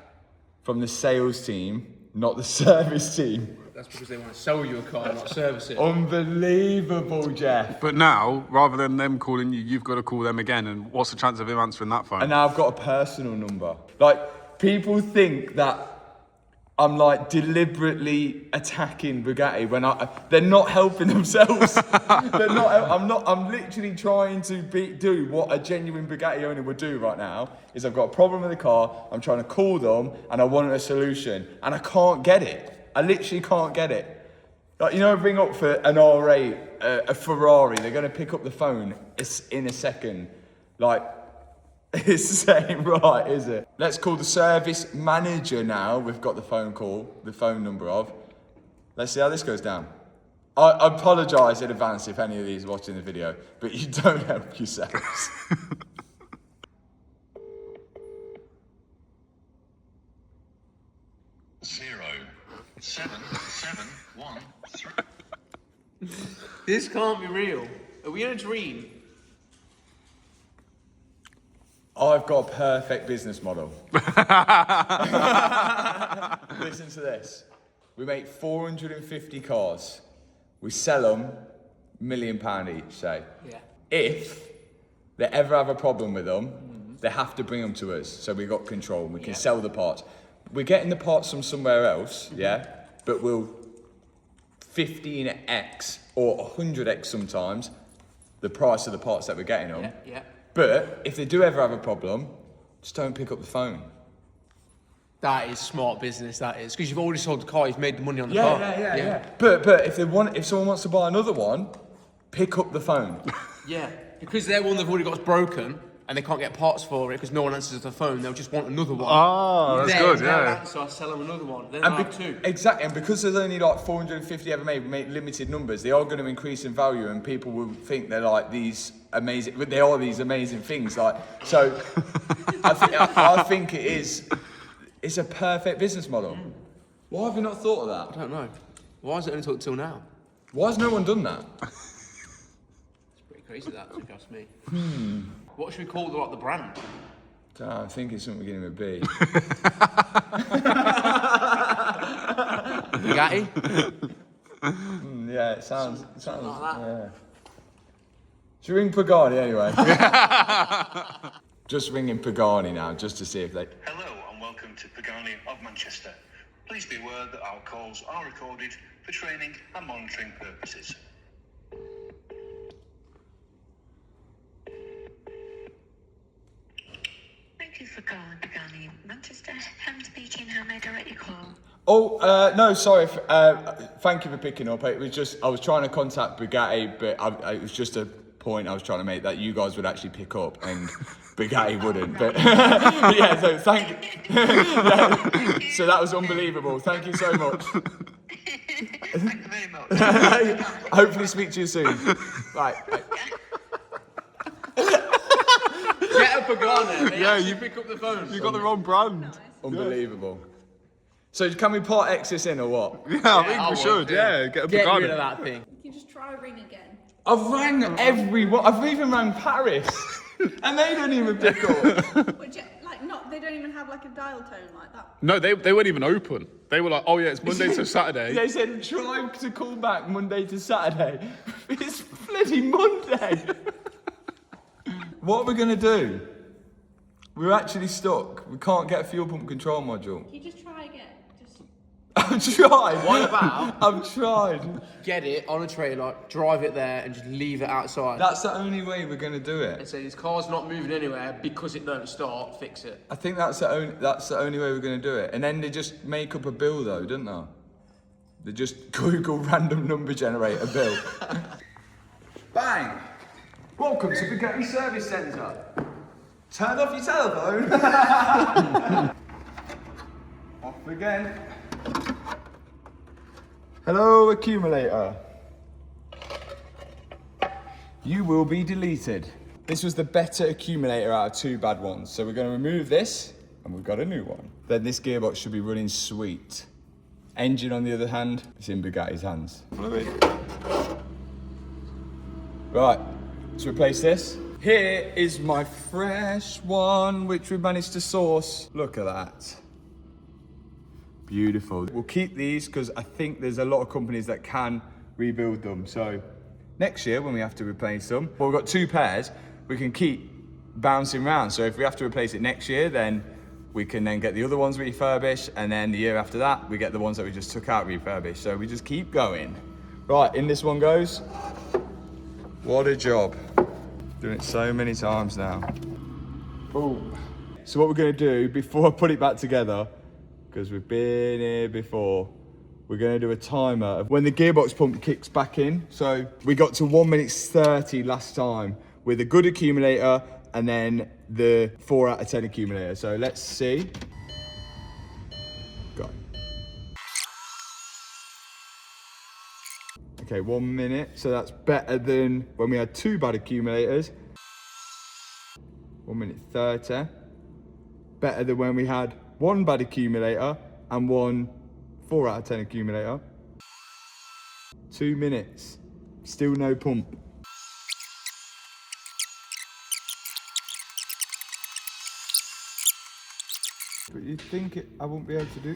Speaker 1: from the sales team, not the service team.
Speaker 9: That's because they want to sell you a car, not service it.
Speaker 1: Unbelievable, Jeff.
Speaker 2: But now, rather than them calling you, you've got to call them again. And what's the chance of him answering that phone?
Speaker 1: And now I've got a personal number. Like, people think that I'm like deliberately attacking Bugatti when they're not helping themselves. I'm literally trying to do what a genuine Bugatti owner would do right now. Is I've got a problem with the car, I'm trying to call them, and I want a solution, and I can't get it. I literally can't get it. Like, you know, ring up for an R8, a Ferrari, they're going to pick up the phone in a second. Like, it's the same, right, is it? Let's call the service manager now. We've got the phone number of. Let's see how this goes down. I apologise in advance if any of these are watching the video, but you don't help yourselves.
Speaker 11: 07713.
Speaker 9: This can't be real. Are we in a dream?
Speaker 1: I've got a perfect business model. Listen to this. We make 450 cars. We sell them £1 million each, say.
Speaker 9: Yeah.
Speaker 1: If they ever have a problem with them, they have to bring them to us. So we've got control and we can sell the parts. We're getting the parts from somewhere else, but we'll 15x or 100x sometimes the price of the parts that we're getting them.
Speaker 9: Yeah.
Speaker 1: But if they do ever have a problem, just don't pick up the phone.
Speaker 9: That is smart business, that is. Because you've already sold the car, you've made the money on the car.
Speaker 1: Yeah. But if someone wants to buy another one, pick up the phone.
Speaker 9: Yeah, because their one they've already got is broken and they can't get parts for it because no one answers the phone, they'll just want another one.
Speaker 2: Oh, that's good,
Speaker 9: They'll
Speaker 2: yeah.
Speaker 9: answer, sell them another one. Then
Speaker 1: And
Speaker 9: have two.
Speaker 1: Exactly, and because there's only like 450 ever made, we make limited numbers, they are going to increase in value and people will think they're like these amazing, but they are these amazing things. Like, so I think it's a perfect business model. Why have you not thought of that?
Speaker 9: I don't know. Why has it only took till now?
Speaker 1: Why has no one done that?
Speaker 9: It's pretty crazy that, if you ask me. What should we call the brand?
Speaker 1: I think it's something beginning with B.
Speaker 9: Bugatti?
Speaker 1: Yeah, it sounds
Speaker 9: like that.
Speaker 1: Yeah. Should we ring Pagani anyway? Just ringing Pagani now, just to see if they...
Speaker 7: Hello and welcome to Pagani of Manchester. Please be aware that our calls are recorded for training and monitoring purposes.
Speaker 6: for calling Bugatti Manchester. Hands beating, how may I direct your call?
Speaker 4: Oh, no, sorry. Thank you for picking up. It was just, I was trying to contact Bugatti, but it was just a point I was trying to make that you guys would actually pick up and Bugatti wouldn't. But yeah, so yeah, so that was unbelievable. Thank you so much.
Speaker 6: Thank you very much.
Speaker 4: Hopefully speak to you soon. Right.
Speaker 9: Get a Pagani. They
Speaker 2: Yeah,
Speaker 9: actually
Speaker 2: you-
Speaker 9: pick up the phone.
Speaker 2: You got the wrong brand.
Speaker 4: Unbelievable. So can we part X this in or what?
Speaker 2: Yeah, I think we should. Yeah, get a
Speaker 9: Get
Speaker 2: Bugatti.
Speaker 9: rid of that thing.
Speaker 12: You can just try a ring again.
Speaker 4: I've rang everyone. I've even rang Paris, and they don't even pick up.
Speaker 12: Which, like, not, they don't even have like a dial tone like that.
Speaker 2: No, they weren't even open. They were like, oh yeah, it's Monday to Saturday.
Speaker 4: They said try to call back Monday to Saturday. It's bloody Monday. What are we gonna do? We're actually stuck. We can't get a fuel pump control module.
Speaker 12: Can you just try again? Just...
Speaker 4: I've tried.
Speaker 9: What about
Speaker 4: I've tried.
Speaker 9: get it on a trailer, drive it there, and just leave it outside?
Speaker 4: That's the only way we're gonna do
Speaker 9: And
Speaker 4: it.
Speaker 9: say this car's not moving anywhere because it don't start. Fix it.
Speaker 4: I think that's the only way we're gonna do it. And then they just make up a bill though, don't they? They just Google random number generator bill. Bang! Welcome to Bugatti Service Centre. Turn off your telephone. Off again. Hello, accumulator. You will be deleted. This was the better accumulator out of two bad ones. So we're going to remove this, and we've got a new one. Then this gearbox should be running sweet. Engine, on the other hand, it's in Bugatti's hands. Right, let's replace this. Here is my fresh one, which we managed to source. Look at that. Beautiful. We'll keep these because I think there's a lot of companies that can rebuild them. So next year when we have to replace them, well, we've got two pairs, we can keep bouncing around. So if we have to replace it next year, then we can then get the other ones refurbished. And then the year after that, we get the ones that we just took out refurbished. So we just keep going. Right, in this one goes. What a job. Doing it so many times now. Boom. So what we're gonna do, before I put it back together, because we've been here before, we're gonna do a timer of when the gearbox pump kicks back in. So we got to 1 minute 30 last time with a good accumulator and then the 4 out of 10 accumulator. So let's see. Go. Okay, 1 minute. So that's better than when we had two bad accumulators. 1 minute 30. Better than when we had one bad accumulator and one 4 out of 10 accumulator. 2 minutes. Still no pump. But you'd think I won't be able to do.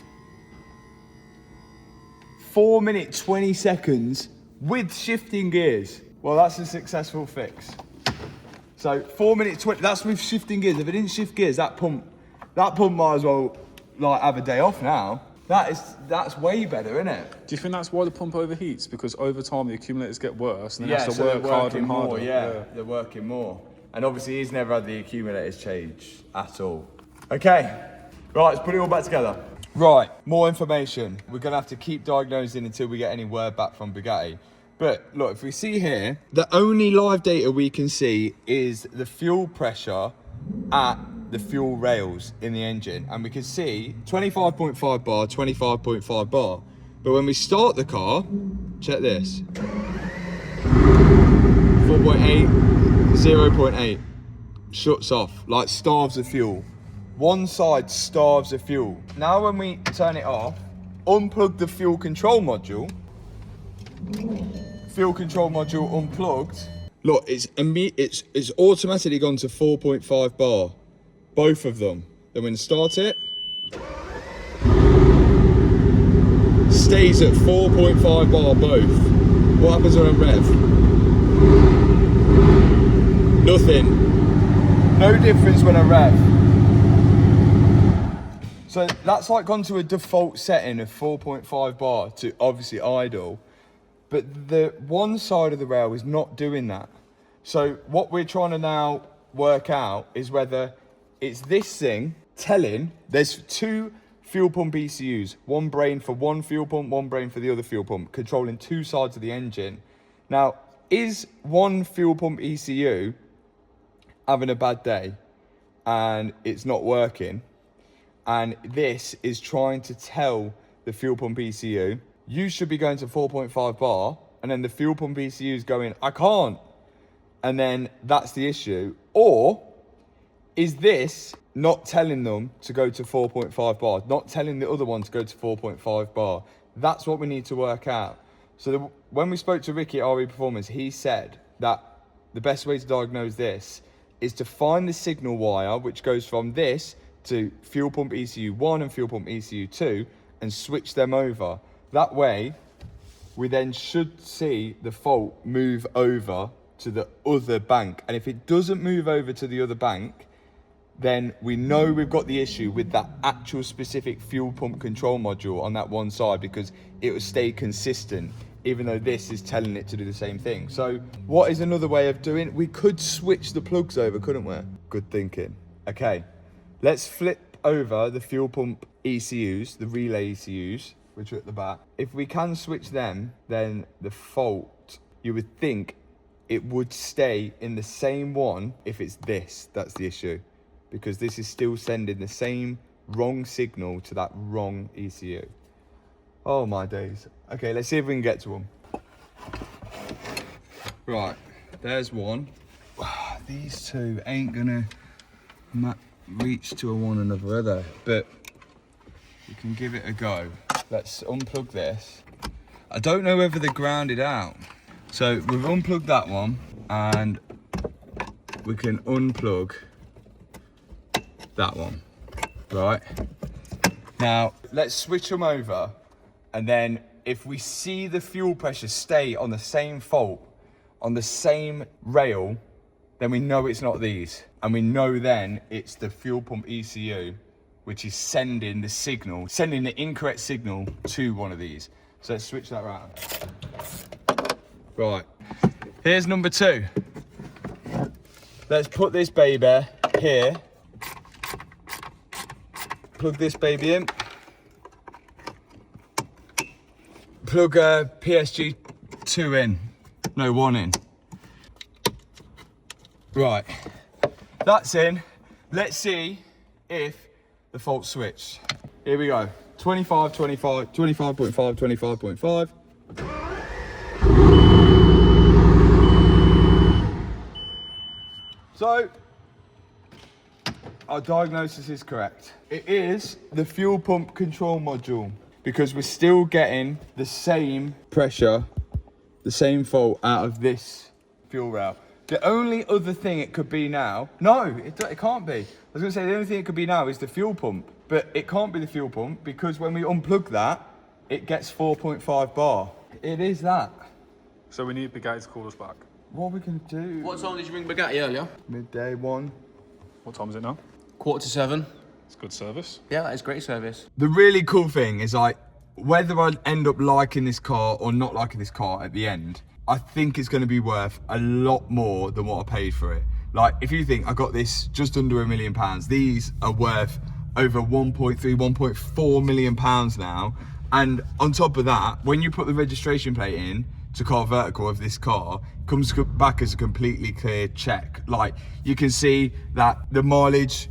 Speaker 4: 4 minutes 20 seconds with shifting gears. Well, that's a successful fix. So 4 minutes 20. That's with shifting gears. If it didn't shift gears, that pump might as well like have a day off now. That's way better, isn't it?
Speaker 2: Do you think that's why the pump overheats? Because over time the accumulators get worse and then
Speaker 4: Yeah,
Speaker 2: has to
Speaker 4: so
Speaker 2: work
Speaker 4: they're
Speaker 2: harder
Speaker 4: working
Speaker 2: and harder.
Speaker 4: more. Yeah, they're working more. And obviously he's never had the accumulators changed at all. Okay, right, let's put it all back together. Right, more information. We're gonna have to keep diagnosing until we get any word back from Bugatti. But look, if we see here, the only live data we can see is the fuel pressure at the fuel rails in the engine. And we can see 25.5 bar, 25.5 bar. But when we start the car, check this. 4.8, 0.8. Shuts off, like starves of fuel. One side starves of fuel. Now when we turn it off, unplug the fuel control module. Fuel control module unplugged. Look, it's automatically gone to 4.5 bar. Both of them. Then when we start it, stays at 4.5 bar both. What happens when I rev? Nothing. No difference when I rev. So that's like gone to a default setting of 4.5 bar to obviously idle. But the one side of the rail is not doing that. So what we're trying to now work out is whether
Speaker 1: it's this thing telling, there's 2 fuel pump ECUs, one brain for one fuel pump, one brain for the other fuel pump, controlling 2 sides of the engine. Now, is one fuel pump ECU having a bad day and it's not working, and this is trying to tell the fuel pump ECU, you should be going to 4.5 bar, and then the fuel pump ECU is going, I can't, and then that's the issue? Or is this not telling them to go to 4.5 bar, not telling the other one to go to 4.5 bar? That's what we need to work out. So when we spoke to Ricky at RE Performance, he said that the best way to diagnose this is to find the signal wire, which goes from this to fuel pump ECU 1 and fuel pump ECU 2, and switch them over. That way, we then should see the fault move over to the other bank. And if it doesn't move over to the other bank, then we know we've got the issue with that actual specific fuel pump control module on that one side, because it will stay consistent, even though this is telling it to do the same thing. So what is another way of doing it? We could switch the plugs over, couldn't we? Good thinking. Okay, let's flip over the fuel pump ECUs, the relay ECUs, which are at the back. If we can switch them, then the fault, you would think it would stay in the same one if it's this, that's the issue. Because this is still sending the same wrong signal to that wrong ECU. Oh my days. Okay, let's see if we can get to them. Right, there's one. These two ain't gonna reach to one another, are they? But we can give it a go. Let's unplug this. I don't know whether they're grounded out. So we've unplugged that one, and we can unplug that one, right? Now, let's switch them over, and then if we see the fuel pressure stay on the same fault, on the same rail, then we know it's not these. And we know then it's the fuel pump ECU, which is sending the signal, sending the incorrect signal to one of these. So let's switch that around. Right, here's number 2. Let's put this baby here. Plug this baby in. Plug a PSG 2 in. No, 1 in. Right, that's in. Let's see if the fault switched. Here we go. 25, 25, 25.5, 25.5. So, our diagnosis is correct. It is the fuel pump control module, because we're still getting the same pressure, the same fault out of this fuel rail. The only other thing it could be now, no, it can't be. I was gonna say the only thing it could be now is the fuel pump, but it can't be the fuel pump, because when we unplug that, it gets 4.5 bar. It is that.
Speaker 2: So we need Bugatti to call us back.
Speaker 1: What are we gonna do?
Speaker 9: What time did you ring Bugatti earlier?
Speaker 1: Midday 1.
Speaker 2: What time is it now?
Speaker 9: 6:45.
Speaker 2: It's good service.
Speaker 9: Yeah, that is great service.
Speaker 1: The really cool thing is, like, whether I end up liking this car or not liking this car at the end, I think it's going to be worth a lot more than what I paid for it. Like, if you think I got this just under £1 million, these are worth over 1.3, 1.4 million pounds now. And on top of that, when you put the registration plate in to Car Vertical of this car, it comes back as a completely clear check. Like, you can see that the mileage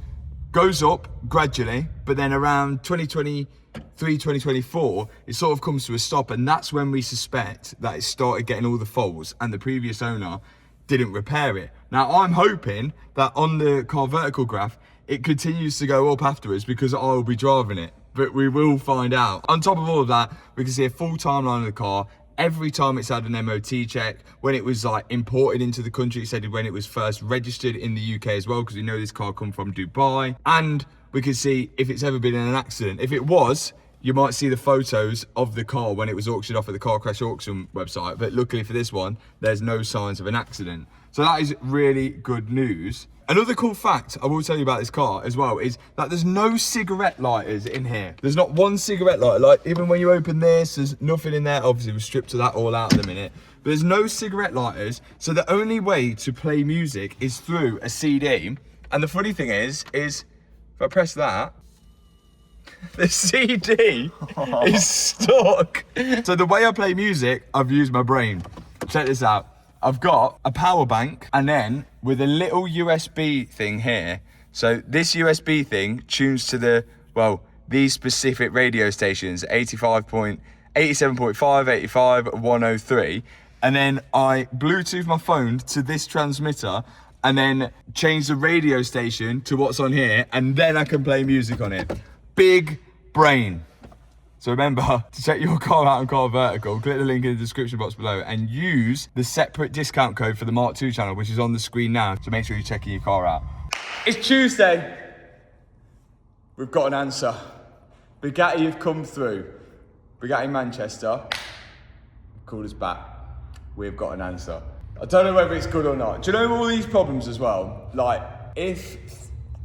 Speaker 1: goes up gradually, but then around 2023, 2024, it sort of comes to a stop, and that's when we suspect that it started getting all the faults and the previous owner didn't repair it. Now, I'm hoping that on the Car Vertical graph, it continues to go up afterwards, because I will be driving it, but we will find out. On top of all of that, we can see a full timeline of the car. Every time it's had an MOT check, when it was like imported into the country, it said when it was first registered in the UK as well, because we know this car come from Dubai, and we can see if it's ever been in an accident. If it was, you might see the photos of the car when it was auctioned off at the car crash auction website, but luckily for this one, there's no signs of an accident. So that is really good news. Another cool fact I will tell you about this car as well is that there's no cigarette lighters in here. There's not one cigarette lighter. Like, even when you open this, there's nothing in there. Obviously, we're stripped of that all out in a minute. But there's no cigarette lighters. So the only way to play music is through a CD.
Speaker 4: And the funny thing is if I press that, the CD is stuck. So the way I play music, I've used my brain. Check this out. I've got a power bank, and then with a little USB thing here. So this USB thing tunes to these specific radio stations, 87.5, 85, 103. And then I Bluetooth my phone to this transmitter and then change the radio station to what's on here, and then I can play music on it. Big brain. So remember, to check your car out on Car Vertical, click the link in the description box below and use the separate discount code for the Mark II channel, which is on the screen now, so make sure you're checking your car out. It's Tuesday. We've got an answer. Bugatti have come through. Bugatti Manchester called us back. We've got an answer. I don't know whether it's good or not. Do you know all these problems as well? Like, if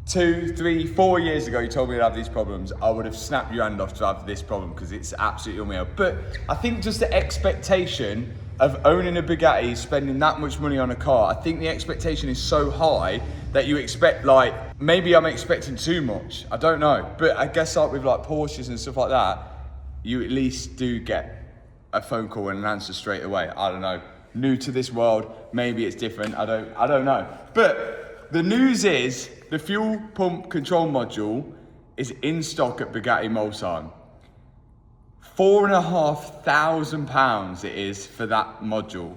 Speaker 4: 2, 3, 4 years ago you told me to have these problems, I would have snapped your hand off to have this problem because it's absolutely unreal. But I think just the expectation of owning a Bugatti, spending that much money on a car, I think the expectation is so high that you expect, like, maybe I'm expecting too much. I don't know. But I guess like with like Porsches and stuff like that, you at least do get a phone call and an answer straight away. I don't know. New to this world, maybe it's different. I don't know. But the news is the fuel pump control module is in stock at Bugatti Mulsanne. £4,500 it is for that module.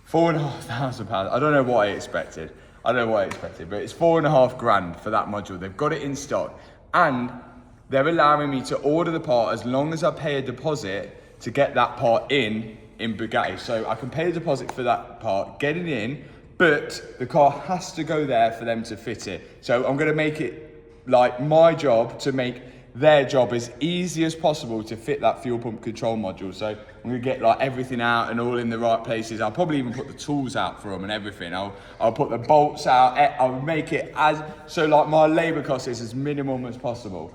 Speaker 4: £4,500. I don't know what I expected. But it's £4,500 for that module. They've got it in stock, and they're allowing me to order the part as long as I pay a deposit to get that part in Bugatti. So I can pay a deposit for that part, get it in, but the car has to go there for them to fit it. So I'm gonna make it like my job to make their job as easy as possible to fit that fuel pump control module. So I'm gonna get like everything out and all in the right places. I'll probably even put the tools out for them and everything. I'll put the bolts out. I'll make it so like my labor cost is as minimum as possible.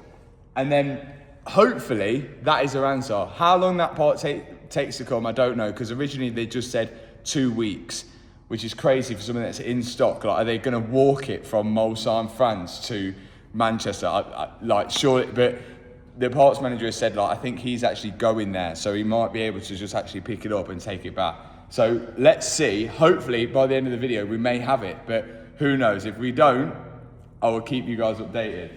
Speaker 4: And then hopefully that is their answer. How long that part takes to come, I don't know, because originally they just said 2 weeks, which is crazy for something that's in stock. Like, are they going to walk it from Mulsanne, France to Manchester? Surely, but the parts manager has said, like, I think he's actually going there, so he might be able to just actually pick it up and take it back. So let's see. Hopefully by the end of the video we may have it, but who knows? If we don't, I will keep you guys updated.